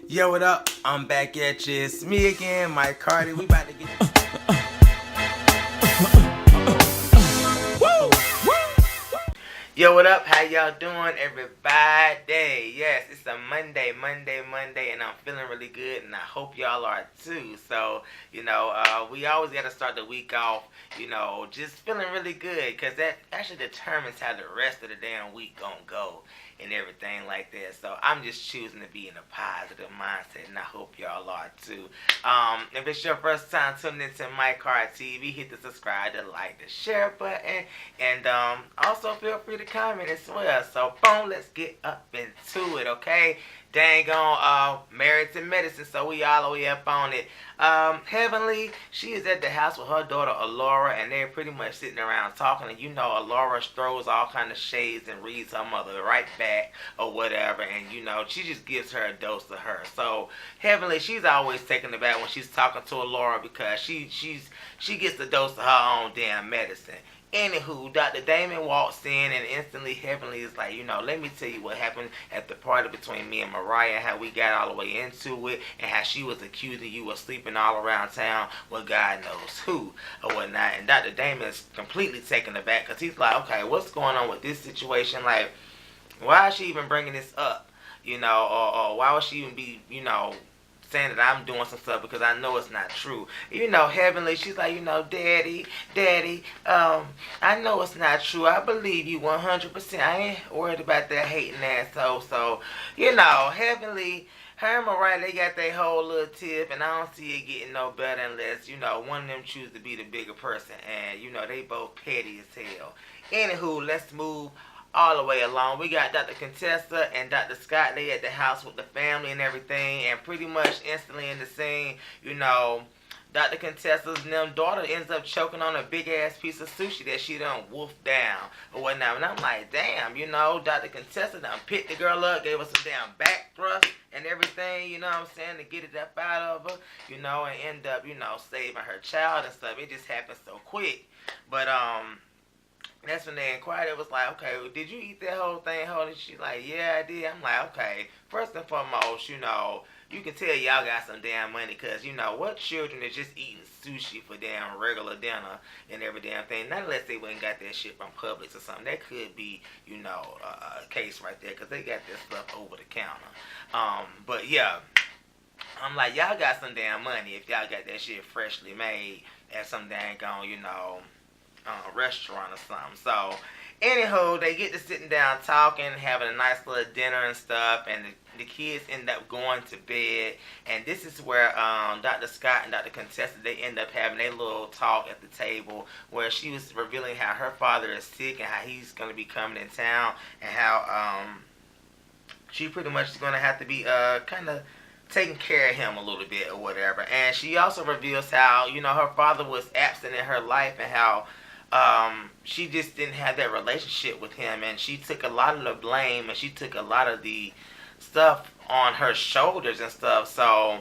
Yo, what up? I'm back at you. It's me again, Mike Cardi. We about to get. Yo, what up? How y'all doing, everybody? Yes, it's a Monday, and I'm feeling really good, and I hope y'all are too. So, we always got to start the week off, just feeling really good, because that actually determines how the rest of the damn week gonna go and everything like that. So, I'm just choosing to be in a positive mindset, and I hope y'all are too. If it's your first time tuning into My Car TV, hit the subscribe, the like, the share button, and also feel free to comment as well. So, boom, let's get up into it, okay? Dang on, Married to Medicine, so we all the way up on it. Heavenly, she is at the house with her daughter, Alora, and they're pretty much sitting around talking, and Alora throws all kind of shades and reads her mother right back or whatever, and she just gives her a dose of her. So, Heavenly, she's always taking the back when she's talking to Alora because she gets the dose of her own damn medicine. Anywho, Dr. Damon walks in and instantly Heavenly is like, let me tell you what happened at the party between me and Mariah, and how we got all the way into it, and how she was accusing you of sleeping all around town with God knows who or whatnot. And Dr. Damon is completely taken aback because he's like, okay, what's going on with this situation? Like, why is she even bringing this up? Or why would she even be, saying that I'm doing some stuff because I know it's not true. Heavenly, she's like, Daddy, I know it's not true. I believe you 100%. I ain't worried about that hating ass. So, Heavenly, her and Mariah, they got their whole little tip, and I don't see it getting no better unless, one of them choose to be the bigger person, and, they both petty as hell. Anywho, let's move all the way along. We got Dr. Contessa and Dr. Scott. They at the house with the family and everything, and pretty much instantly in the scene, Dr. Contessa's daughter ends up choking on a big ass piece of sushi that she done wolfed down or whatnot. And I'm like, damn, Dr. Contessa done picked the girl up, gave her some damn back thrust and everything, to get it up out of her, and end up, saving her child and stuff. It just happened so quick. But that's when they inquired. It was like, okay, well, did you eat that whole thing? And she's like, yeah, I did. I'm like, okay, first and foremost, you can tell y'all got some damn money, because, what children is just eating sushi for damn regular dinner and every damn thing? Not unless they went and got that shit from Publix or something. That could be, a case right there, because they got this stuff over the counter. But yeah, I'm like, y'all got some damn money if y'all got that shit freshly made at some dang on, restaurant or something. So, anywho, they get to sitting down talking, having a nice little dinner and stuff, and the kids end up going to bed. And this is where Dr. Scott and Dr. Contessa, they end up having a little talk at the table, where she was revealing how her father is sick and how he's going to be coming in town, and how she pretty much is going to have to be kind of taking care of him a little bit or whatever. And she also reveals how, her father was absent in her life, and how she just didn't have that relationship with him, and she took a lot of the blame, and she took a lot of the stuff on her shoulders and stuff. So,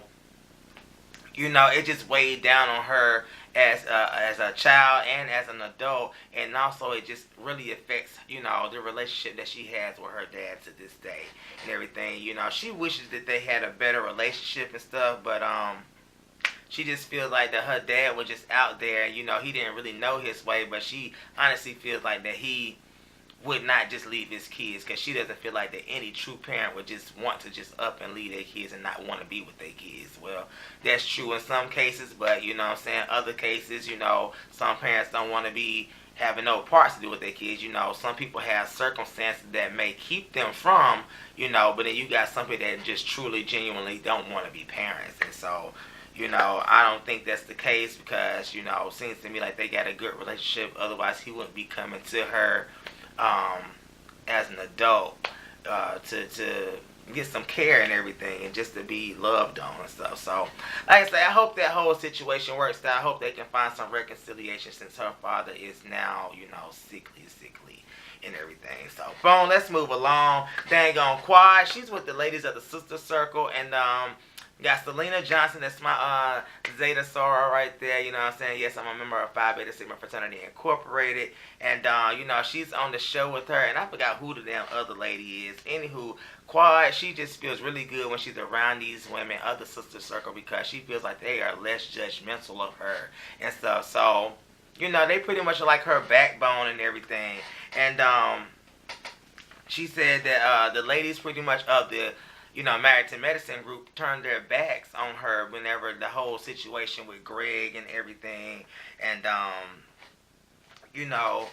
it just weighed down on her as a child and as an adult, and also it just really affects, the relationship that she has with her dad to this day and everything. She wishes that they had a better relationship and stuff, but she just feels like that her dad was just out there, and, he didn't really know his way, but she honestly feels like that he would not just leave his kids, because she doesn't feel like that any true parent would just want to just up and leave their kids and not want to be with their kids. Well, that's true in some cases, but, other cases, some parents don't want to be having no parts to do with their kids. Some people have circumstances that may keep them from, but then you got some people that just truly, genuinely don't want to be parents. And so, I don't think that's the case, because, it seems to me like they got a good relationship. Otherwise, he wouldn't be coming to her as an adult to get some care and everything, and just to be loved on and stuff. So, like I say, I hope that whole situation works out. I hope they can find some reconciliation, since her father is now, sickly and everything. So, boom, let's move along. Dang on Quad, she's with the ladies of the Sister Circle, and You got Selena Johnson, that's my Zeta Soror right there, you know what I'm saying? Yes, I'm a member of Phi Beta Sigma Fraternity Incorporated. And, you know, she's on the show with her, and I forgot who the damn other lady is. Anywho, Quad, she just feels really good when she's around these women, other sister circle, because she feels like they are less judgmental of her and stuff. So, you know, they pretty much are like her backbone and everything. And, she said that the ladies pretty much of the, you know, Married to Medicine group turned their backs on her whenever the whole situation with Greg and everything, and you know,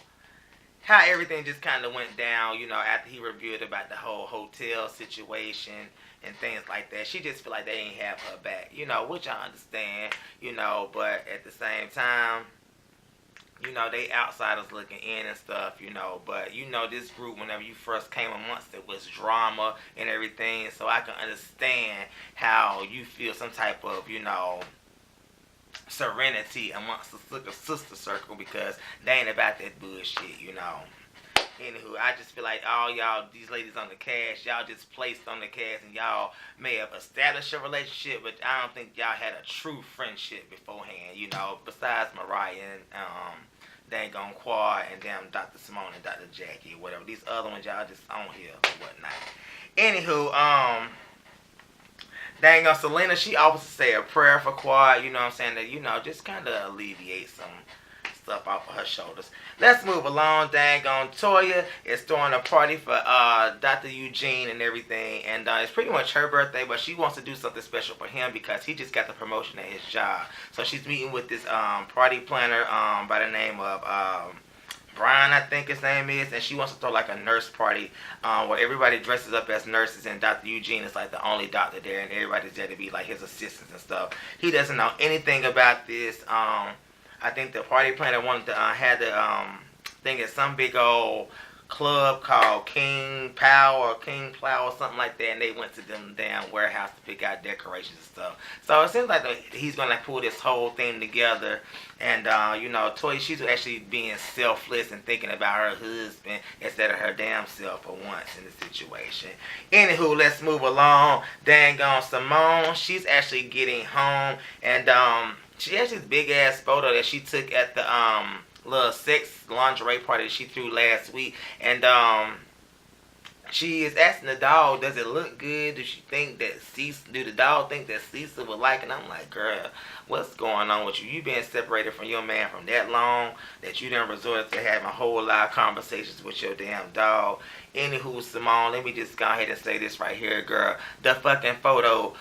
how everything just kind of went down, you know, after he revealed about the whole hotel situation and things like that. She just feel like they ain't have her back, you know, which I understand, you know, but at the same time, you know, they outsiders looking in and stuff, you know, but you know, this group, whenever you first came amongst it, was drama and everything, so I can understand how you feel some type of, you know, serenity amongst the sister circle, because they ain't about that bullshit, you know. Anywho, I just feel like all y'all, these ladies on the cast, y'all just placed on the cast, and y'all may have established a relationship, but I don't think y'all had a true friendship beforehand, you know, besides Mariah and dang on Quad and damn Dr. Simone and Dr. Jackie or whatever. These other ones y'all just on here or whatnot. Anywho, dang on Selena, she always say a prayer for Quad, you know what I'm saying, that, you know, just kind of alleviate some stuff off of her shoulders. Let's move along. Dang on Toya is throwing a party for Dr. Eugene and everything, and it's pretty much her birthday, but she wants to do something special for him because he just got the promotion at his job. So she's meeting with this party planner by the name of Brian, I think his name is, and she wants to throw like a nurse party where everybody dresses up as nurses, and Dr. Eugene is like the only doctor there, and everybody's there to be like his assistants and stuff. He doesn't know anything about this. I think the party planner wanted to have the thing at some big old club called King Power or King Plow or something like that, and they went to them damn warehouse to pick out decorations and stuff. So it seems like he's gonna pull this whole thing together, and you know, Toy, she's actually being selfless and thinking about her husband instead of her damn self for once in the situation. Anywho, let's move along. Dang on Simone, she's actually getting home, and she has this big ass photo that she took at the little sex lingerie party that she threw last week, and she is asking the dog, does it look good? Do the dog think that Cecil would like it? And I'm like, girl, what's going on with you? You been separated from your man from that long that you done resorted to having a whole lot of conversations with your damn dog. Anywho, Simone, let me just go ahead and say this right here, girl. The fucking photo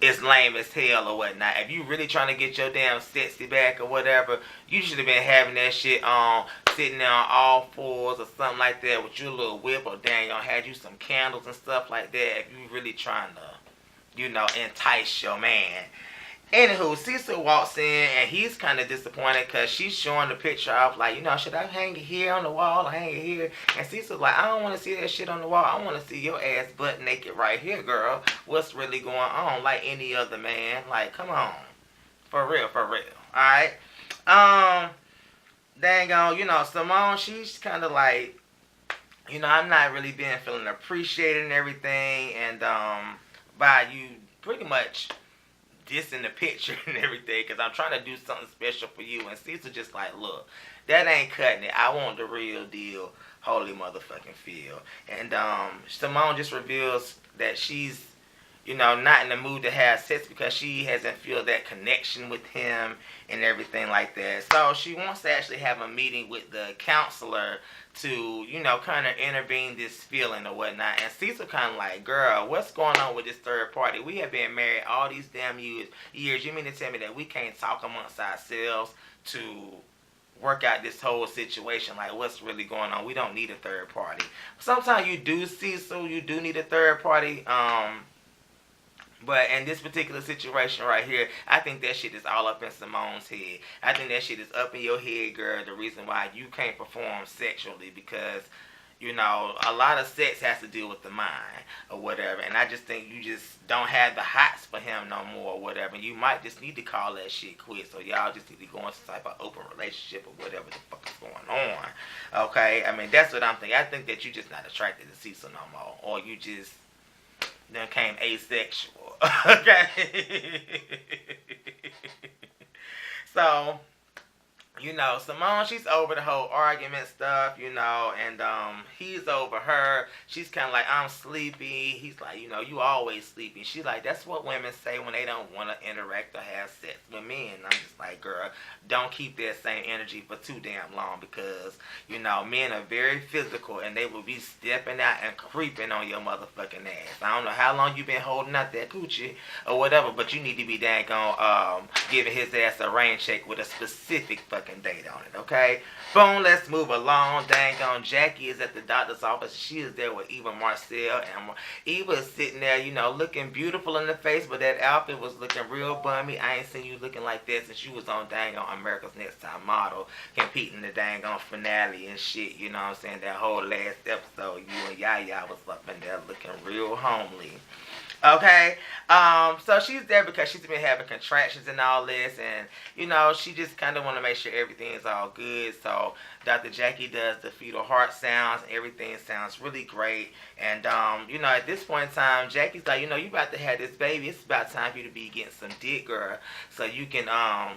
is lame as hell or whatnot. If you really trying to get your damn sexy back or whatever, you should have been having that shit on, sitting there on all fours or something like that with your little whip, or dang, had you some candles and stuff like that if you really trying to, you know, entice your man. Anywho, Cecil walks in, and he's kind of disappointed because she's showing the picture of, like, you know, should I hang it here on the wall or hang it here? And Cecil's like, I don't want to see that shit on the wall. I want to see your ass butt naked right here, girl. What's really going on? Like any other man. Like, come on. For real, for real. Alright? Dang on, you know, Simone, she's kind of like, you know, I'm not really being feeling appreciated and everything, and by you pretty much dissing the picture and everything, because I'm trying to do something special for you. And Cecil just like, look, that ain't cutting it. I want the real deal, holy motherfucking feel. And Simone just reveals that she's, you know, not in the mood to have sex because she hasn't feel that connection with him and everything like that. So she wants to actually have a meeting with the counselor to, you know, kind of intervene this feeling or whatnot. And Cecil kind of like, girl, what's going on with this third party? We have been married all these damn years. You mean to tell me that we can't talk amongst ourselves to work out this whole situation? Like, what's really going on? We don't need a third party. Sometimes you do, Cecil, you do need a third party. But in this particular situation right here, I think that shit is all up in Simone's head. I think that shit is up in your head, girl. The reason why you can't perform sexually, because, you know, a lot of sex has to deal with the mind or whatever. And I just think you just don't have the hots for him no more or whatever. You might just need to call that shit quit. So y'all just need to go into some type of open relationship or whatever the fuck is going on. Okay? I mean, that's what I'm thinking. I think that you're just not attracted to Cecil no more. Or you just, then came asexual. Okay. So, Simone, she's over the whole argument stuff, and he's over her. She's kind of like, I'm sleepy. He's like, you always sleepy. She's like, that's what women say when they don't want to interact or have sex with men. I'm just like, girl, don't keep that same energy for too damn long because, men are very physical and they will be stepping out and creeping on your motherfucking ass. I don't know how long you been holding out that coochie or whatever, but you need to be dang on giving his ass a rain check with a specific fucking date on it, okay? Boom, let's move along. Dang on, Jackie is at the doctor's office. She is there with Eva Marcel, and Eva is sitting there, looking beautiful in the face, but that outfit was looking real bummy. I ain't seen you looking like that since you was on dang on America's Next Top Model, competing the dang on finale and shit, you know what I'm saying? That whole last episode, you and Yaya was up in there looking real homely. Okay, so she's there because she's been having contractions and all this, and she just kind of want to make sure everything is all good. So Dr. Jackie does the fetal heart sounds, and everything sounds really great. And at this point in time, Jackie's like, you about to have this baby. It's about time for you to be getting some dick, girl, so you can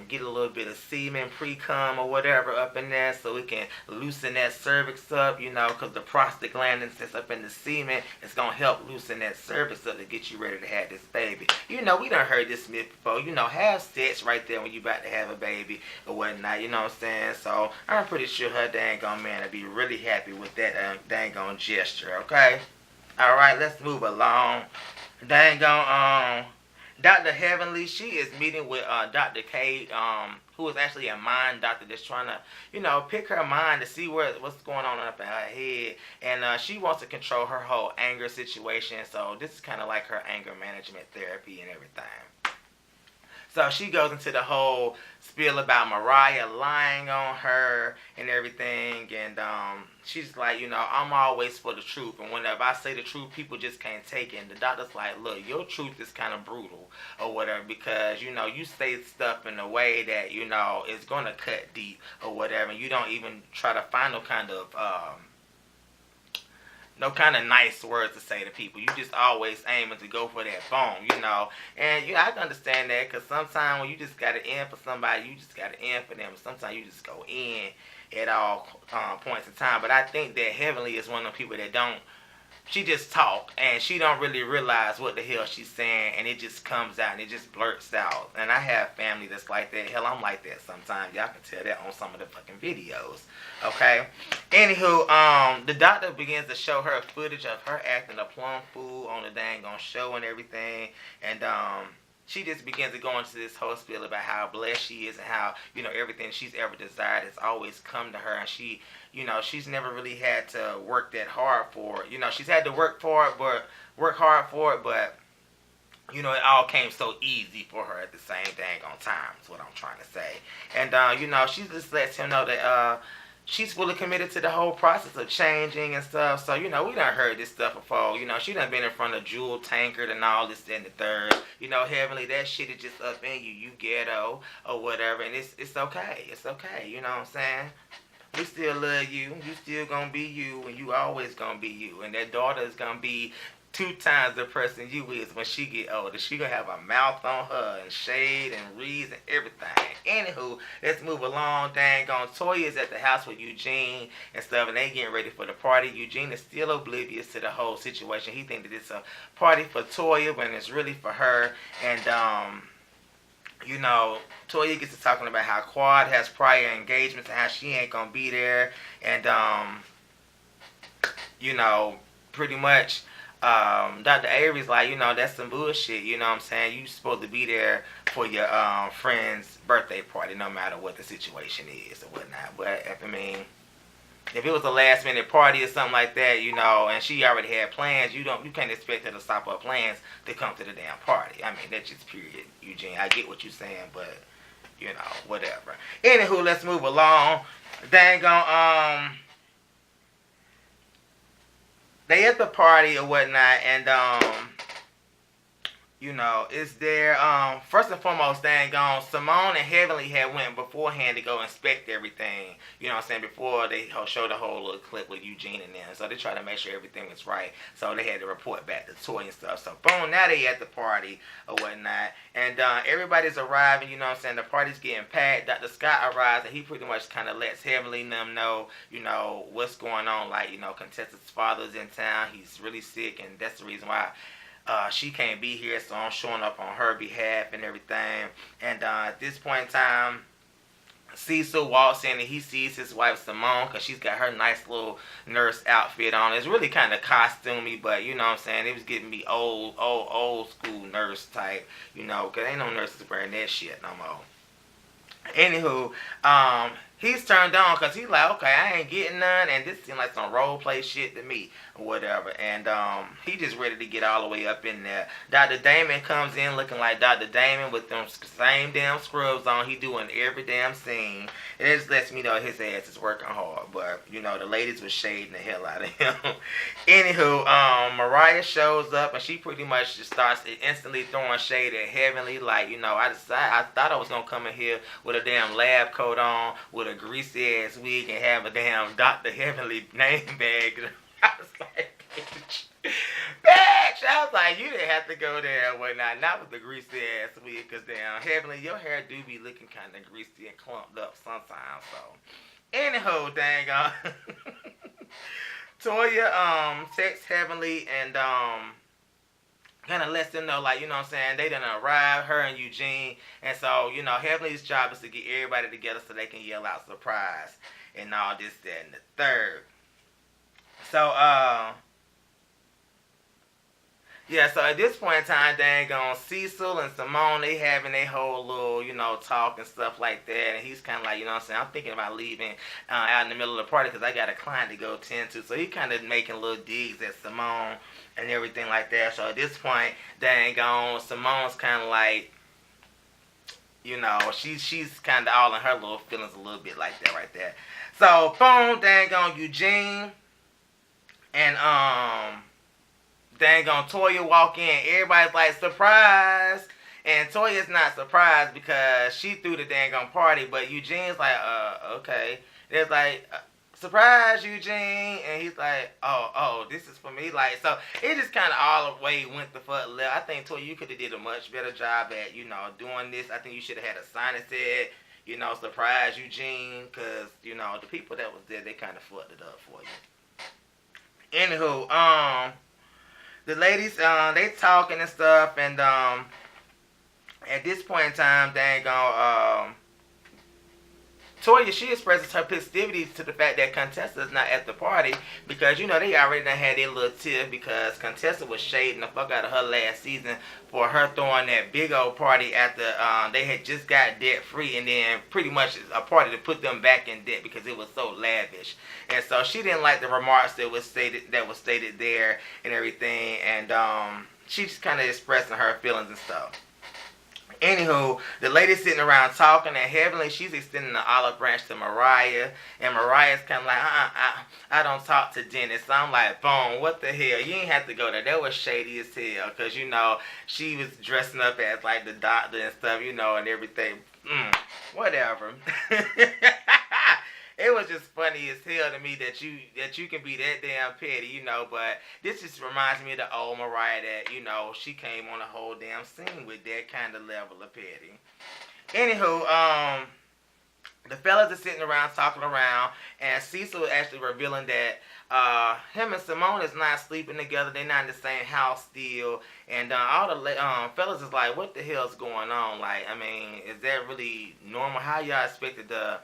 get a little bit of semen, pre-cum or whatever up in there, so it can loosen that cervix up, because the prostaglandins that's up in the semen is gonna help loosen that cervix up to get you ready to have this baby. We done heard this myth before. Have sex right there when you about to have a baby or whatnot. You know what I'm saying? So I'm pretty sure her dang on man will be really happy with that dang on gesture. Okay. All right. Let's move along. Dang on. Dr. Heavenly, she is meeting with Dr. Kate, who is actually a mind doctor that's trying to, pick her mind to see what's going on up in her head. And she wants to control her whole anger situation. So this is kind of like her anger management therapy and everything. So she goes into the whole spiel about Mariah lying on her and everything. And she's like, I'm always for the truth. And whenever I say the truth, people just can't take it. And the doctor's like, look, your truth is kind of brutal or whatever because, you say stuff in a way that, is going to cut deep or whatever. And you don't even try to find no kind of nice words to say to people. You just always aiming to go for that phone, And I can understand that because sometimes when you just got to end for somebody, you just got to end for them. Sometimes you just go in at all points in time. But I think that Heavenly is one of the people that don't. She just talk and she don't really realize what the hell she's saying, and it just comes out and it just blurts out. And I have family that's like that. Hell, I'm like that sometimes. Y'all can tell that on some of the fucking videos. Okay. Anywho, the doctor begins to show her footage of her acting a plum fool on the dang on show and everything, and she just begins to go into this whole spiel about how blessed she is and how, everything she's ever desired has always come to her. And she, she's never really had to work that hard for it. She's had to work hard for it, but, it all came so easy for her at the same dang on time is what I'm trying to say. And, she just lets him know that, she's fully committed to the whole process of changing and stuff. So, we done heard this stuff before. She done been in front of Jewel Tankard and all this and the third. Heavenly, that shit is just up in you. You ghetto or whatever. And it's okay. It's okay. You know what I'm saying? We still love you. You still gonna be you. And you always gonna be you. And that daughter is gonna be 2 times the person you is when she get older. She gonna have a mouth on her and shade and reeds and everything. Anywho, let's move along. Dang on, Toya is at the house with Eugene and stuff, and they getting ready for the party. Eugene is still oblivious to the whole situation. He think that it's a party for Toya when it's really for her. And Toya gets to talking about how Quad has prior engagements and how she ain't gonna be there. And pretty much. Dr. Avery's like, that's some bullshit, you know what I'm saying? You supposed to be there for your friend's birthday party, no matter what the situation is or whatnot. But, if it was a last minute party or something like that, and she already had plans, you can't expect her to stop her plans to come to the damn party. That's just period, Eugene. I get what you're saying, but, whatever. Anywho, let's move along. Dang on, they at the party or whatnot, and Is there first and foremost, dang on Simone and Heavenly had went beforehand to go inspect everything. You know what I'm saying? Before they show the whole little clip with Eugene and them. So they try to make sure everything was right. So they had to report back to Toy and stuff. So boom, now they at the party or whatnot. And everybody's arriving, you know what I'm saying? The party's getting packed. Dr. Scott arrives and he pretty much kind of lets Heavenly and them know, what's going on. Like, contestant's father's in town. He's really sick and that's the reason why she can't be here, so I'm showing up on her behalf and everything. And at this point in time, Cecil walks in and he sees his wife Simone because she's got her nice little nurse outfit on. It's really kind of costumey, but you know what I'm saying? It was getting me old school nurse type, because ain't no nurses wearing that shit no more. Anywho, he's turned on because he's like, okay, I ain't getting none, and this seems like some role play shit to me or whatever. And he just ready to get all the way up in there. Dr. Damon comes in looking like Dr. Damon with them same damn scrubs on. He doing every damn scene. It just lets me know his ass is working hard. But the ladies was shading the hell out of him. Anywho, Mariah shows up and she pretty much just starts instantly throwing shade at Heavenly. Like, I thought I was gonna come in here with a damn lab coat on, with a greasy ass wig, and have a damn Dr. Heavenly name bag. I was like, bitch! I was like, you didn't have to go there and whatnot. Not with the greasy ass wig, because damn, Heavenly, your hair do be looking kind of greasy and clumped up sometimes. So, anyhow, dang on. Toya texts Heavenly and kind of lets them know, like, you know what I'm saying, they done arrived, her and Eugene, and so, Heavenly's job is to get everybody together so they can yell out surprise and all this, that, and the third. So, so at this point in time, dang on Cecil and Simone, they having their whole little, talk and stuff like that, and he's kind of like, you know what I'm saying, I'm thinking about leaving out in the middle of the party because I got a client to go tend to, so he kind of making little digs at Simone and everything like that. So at this point, dang on, Simone's kind of like, she's kind of all in her little feelings a little bit like that right there. So, boom, dang on Eugene and dang on Toya walk in. Everybody's like, surprise. And Toya's not surprised because she threw the dang on party, but Eugene's like, okay. There's like, surprise, Eugene. And he's like, oh, this is for me. Like, so it just kind of all the way went the fuck left. I think, Toya, you could have did a much better job at, doing this. I think you should have had a sign that said, surprise, Eugene. Because, the people that was there, they kind of fucked it up for you. Anywho, the ladies, they talking and stuff, and at this point in time, dang on, Toya, she expresses her positivity to the fact that Contessa is not at the party because, they already done had their little tiff because Contessa was shading the fuck out of her last season for her throwing that big old party after they had just got debt free, and then pretty much a party to put them back in debt because it was so lavish. And so she didn't like the remarks that was stated there and everything, and she just kind of expressing her feelings and stuff. Anywho, the lady sitting around talking, and Heavenly, she's extending the olive branch to Mariah, and Mariah's kind of like, I don't talk to Dennis. So I'm like, boom, what the hell? You ain't have to go there. That was shady as hell, because, she was dressing up as, like, the doctor and stuff, and everything. Whatever. It was just funny as hell to me that you can be that damn petty, but this just reminds me of the old Mariah that, she came on the whole damn scene with that kind of level of petty. Anywho, the fellas are sitting around talking around, and Cecil is actually revealing that him and Simone is not sleeping together. They're not in the same house still, and all the fellas is like, what the hell's going on? Like, I mean, is that really normal? How y'all expected to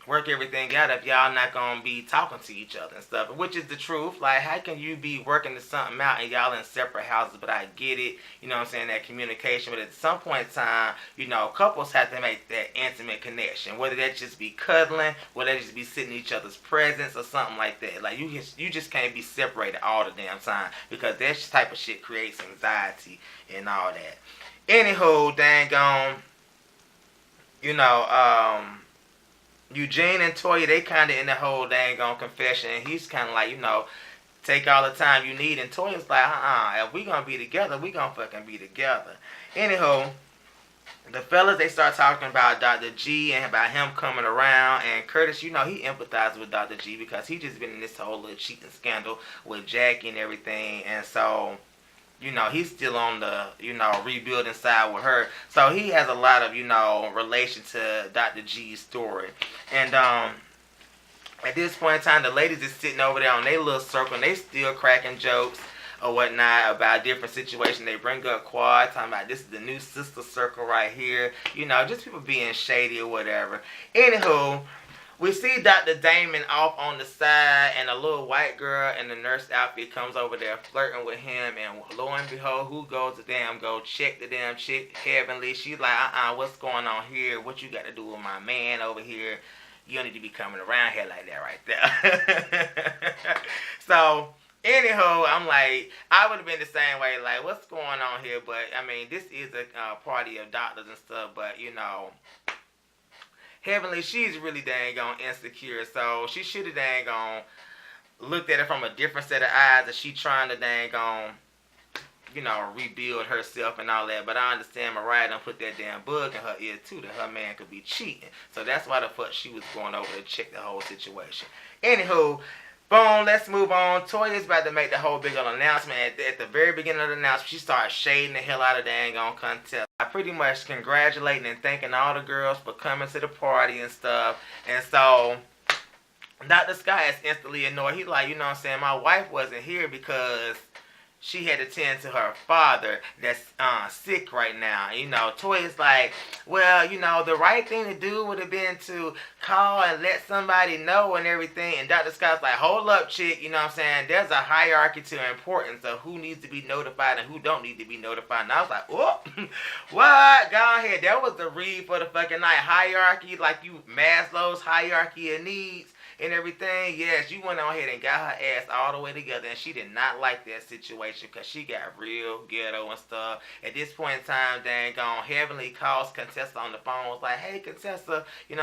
work everything out if y'all not gonna be talking to each other and stuff, which is the truth. Like, how can you be working something out and y'all in separate houses? But I get it, that communication, but at some point in time, couples have to make that intimate connection, whether that just be cuddling, whether that just be sitting in each other's presence or something like that. Like, you just can't be separated all the damn time, because that type of shit creates anxiety and all that. Anywho, dang on, Eugene and Toya, they kind of in the whole dang on confession, and he's kind of like, take all the time you need. And Toya's like, if we gonna be together, we gonna fucking be together. Anywho, the fellas, they start talking about Dr. G and about him coming around. And Curtis, he empathizes with Dr. G because he just been in this whole little cheating scandal with Jackie and everything. And so, he's still on the, rebuilding side with her. So he has a lot of, relation to Dr. G's story. And at this point in time, the ladies is sitting over there on their little circle and they still cracking jokes or whatnot about different situations. They bring up Quad, talking about this is the new sister circle right here. Just people being shady or whatever. Anywho, we see Dr. Damon off on the side, and a little white girl in the nurse outfit comes over there flirting with him, and lo and behold, who goes to go check the damn chick, Heavenly. She's like, what's going on here? What you got to do with my man over here? You don't need to be coming around here like that right there. So, anywho, I'm like, I would have been the same way, like, what's going on here? But, I mean, this is a party of doctors and stuff, but, Heavenly, she's really dang on insecure, so she should have dang on looked at it from a different set of eyes, that she trying to dang on, rebuild herself and all that. But I understand Mariah done put that damn bug in her ear too, that her man could be cheating. So that's why the fuck she was going over to check the whole situation. Anywho, boom, let's move on. Toya's about to make the whole big old announcement. At the very beginning of the announcement, she starts shading the hell out of the dang on contest. I pretty much congratulating and thanking all the girls for coming to the party and stuff. And so Dr. Scott is instantly annoyed. He's like, my wife wasn't here because she had to tend to her father that's sick right now. Toya's like, well, the right thing to do would have been to call and let somebody know and everything. And Dr. Scott's like, hold up, chick. There's a hierarchy to importance of who needs to be notified and who don't need to be notified. And I was like, oh, what? Go ahead. That was the read for the fucking night. Hierarchy, like Maslow's hierarchy of needs and everything. Yes, you went on ahead and got her ass all the way together, and she did not like that situation because she got real ghetto and stuff. At this point in time, dang on, Heavenly calls Contessa on the phone, was like, hey Contessa, we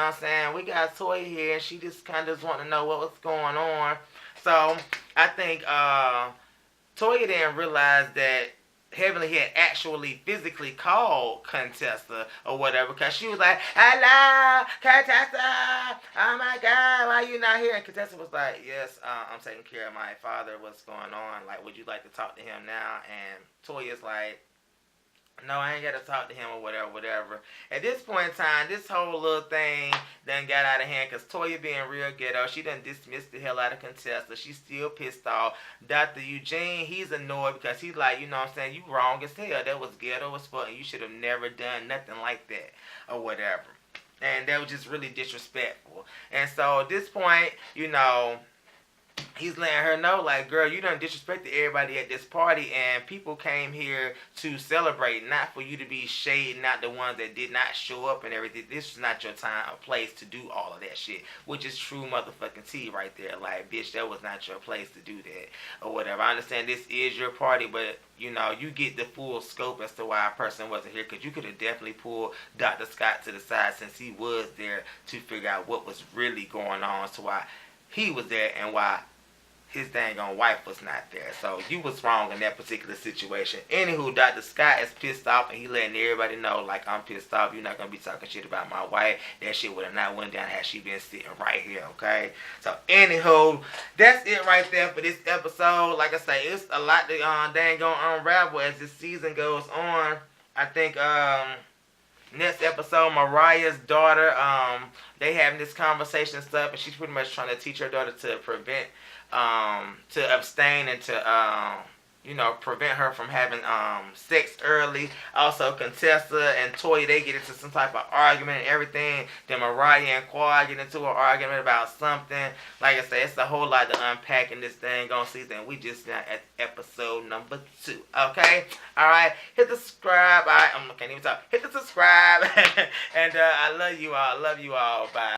got Toya here, and she just kind of wanting to know what was going on. So I think Toya didn't realize that Heavenly had actually physically called Contessa or whatever, because she was like, hello, Contessa, oh my God, why you not here? And Contessa was like, yes, I'm taking care of my father, what's going on? Like, would you like to talk to him now? And Toya's like, no, I ain't got to talk to him or whatever. At this point in time, this whole little thing done got out of hand because Toya being real ghetto, she done dismissed the hell out of Contessa. She's still pissed off. Dr. Eugene, he's annoyed because he's like, you wrong as hell. That was ghetto as fuck, and you should have never done nothing like that or whatever. And that was just really disrespectful. And so at this point, he's letting her know, like, girl, you done disrespected everybody at this party, and people came here to celebrate, not for you to be shading out the ones that did not show up and everything. This is not your time or place to do all of that shit, which is true motherfucking tea right there. Like, bitch, that was not your place to do that or whatever. I understand this is your party, but you get the full scope as to why a person wasn't here, because you could have definitely pulled Dr. Scott to the side since he was there to figure out what was really going on, so why he was there and why his dang on wife was not there. So you was wrong in that particular situation. Anywho, Dr. Scott is pissed off, and he letting everybody know, like, I'm pissed off. You're not going to be talking shit about my wife. That shit would have not went down had she been sitting right here, okay? So anywho, that's it right there for this episode. Like I say, it's a lot to dang on unravel as this season goes on. I think next episode, Mariah's daughter, they having this conversation and stuff, and she's pretty much trying to teach her daughter to to abstain and to prevent her from having sex early. Also, Contessa and Toya, they get into some type of argument and everything. Then Mariah and Quad get into an argument about something. Like I said, it's a whole lot to unpack in this thing on season. We just now at episode number 2. Okay? Alright, hit the subscribe. I can't even talk. Hit the subscribe. And I love you all. Bye.